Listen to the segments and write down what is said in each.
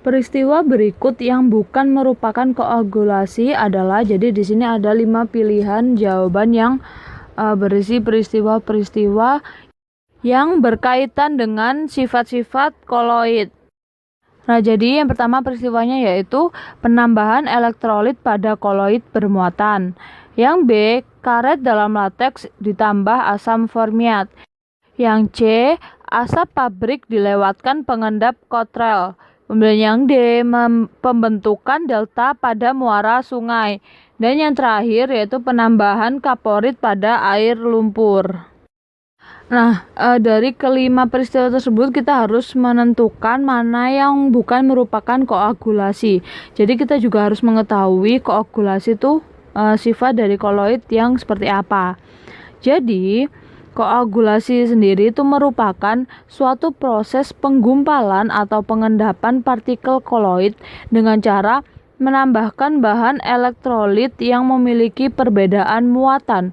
Peristiwa berikut yang bukan merupakan koagulasi adalah, jadi di sini ada 5 pilihan jawaban yang berisi peristiwa-peristiwa yang berkaitan dengan sifat-sifat koloid. Nah, jadi yang pertama peristiwanya yaitu penambahan elektrolit pada koloid bermuatan. Yang B, karet dalam lateks ditambah asam formiat. Yang C, asap pabrik dilewatkan pengendap Cottrell. Kemudian yang D, pembentukan delta pada muara sungai. Dan yang terakhir yaitu penambahan kaporit pada air lumpur. Nah, dari kelima peristiwa tersebut kita harus menentukan mana yang bukan merupakan koagulasi. Jadi kita juga harus mengetahui koagulasi itu sifat dari koloid yang seperti apa. Jadi koagulasi sendiri itu merupakan suatu proses penggumpalan atau pengendapan partikel koloid dengan cara menambahkan bahan elektrolit yang memiliki perbedaan muatan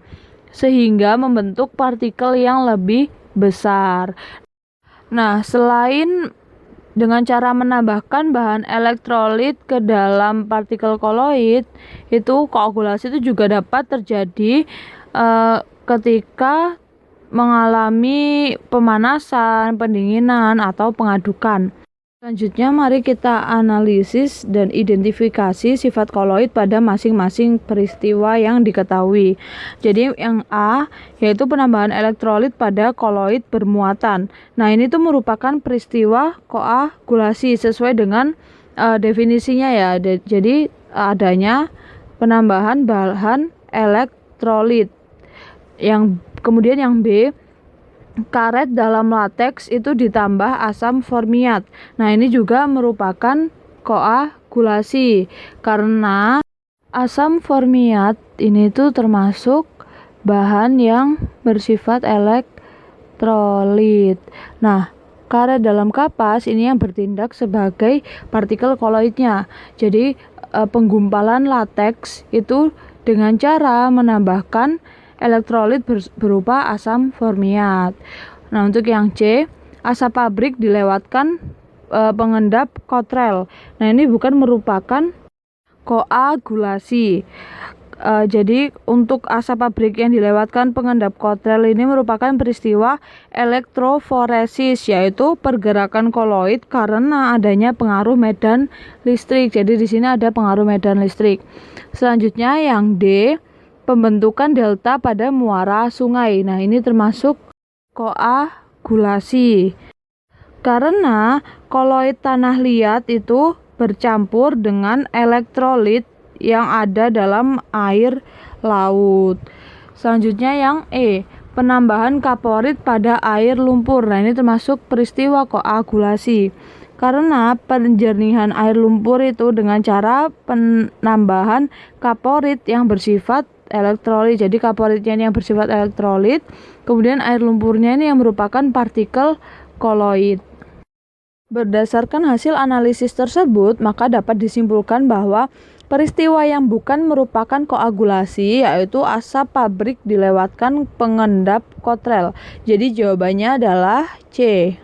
sehingga membentuk partikel yang lebih besar. Nah, selain dengan cara menambahkan bahan elektrolit ke dalam partikel koloid, itu koagulasi itu juga dapat terjadi ketika mengalami pemanasan, pendinginan, atau pengadukan. Selanjutnya mari kita analisis dan identifikasi sifat koloid pada masing-masing peristiwa yang diketahui. Jadi yang A yaitu penambahan elektrolit pada koloid bermuatan. Nah, ini tuh merupakan peristiwa koagulasi sesuai dengan definisinya ya. Jadi adanya penambahan bahan elektrolit. Kemudian yang B, karet dalam lateks itu ditambah asam formiat. Nah, ini juga merupakan koagulasi karena asam formiat ini tuh termasuk bahan yang bersifat elektrolit. Nah, karet dalam kapas ini yang bertindak sebagai partikel koloidnya. Jadi penggumpalan lateks itu dengan cara menambahkan elektrolit berupa asam formiat. Nah, untuk yang C, asap pabrik dilewatkan pengendap Cottrell. Nah, ini bukan merupakan koagulasi. Jadi untuk asap pabrik yang dilewatkan pengendap Cottrell ini merupakan peristiwa elektroforesis, yaitu pergerakan koloid karena adanya pengaruh medan listrik. Jadi di sini ada pengaruh medan listrik. Selanjutnya yang D, pembentukan delta pada muara sungai. Nah, ini termasuk koagulasi. Karena koloid tanah liat itu bercampur dengan elektrolit yang ada dalam air laut. Selanjutnya yang E, penambahan kaporit pada air lumpur. Nah, ini termasuk peristiwa koagulasi. Karena penjernihan air lumpur itu dengan cara penambahan kaporit yang bersifat elektrolit. Jadi kaporitnya ini yang bersifat elektrolit, kemudian air lumpurnya ini yang merupakan partikel koloid. Berdasarkan hasil analisis tersebut, maka dapat disimpulkan bahwa peristiwa yang bukan merupakan koagulasi yaitu asap pabrik dilewatkan pengendap Cottrell. Jadi jawabannya adalah C.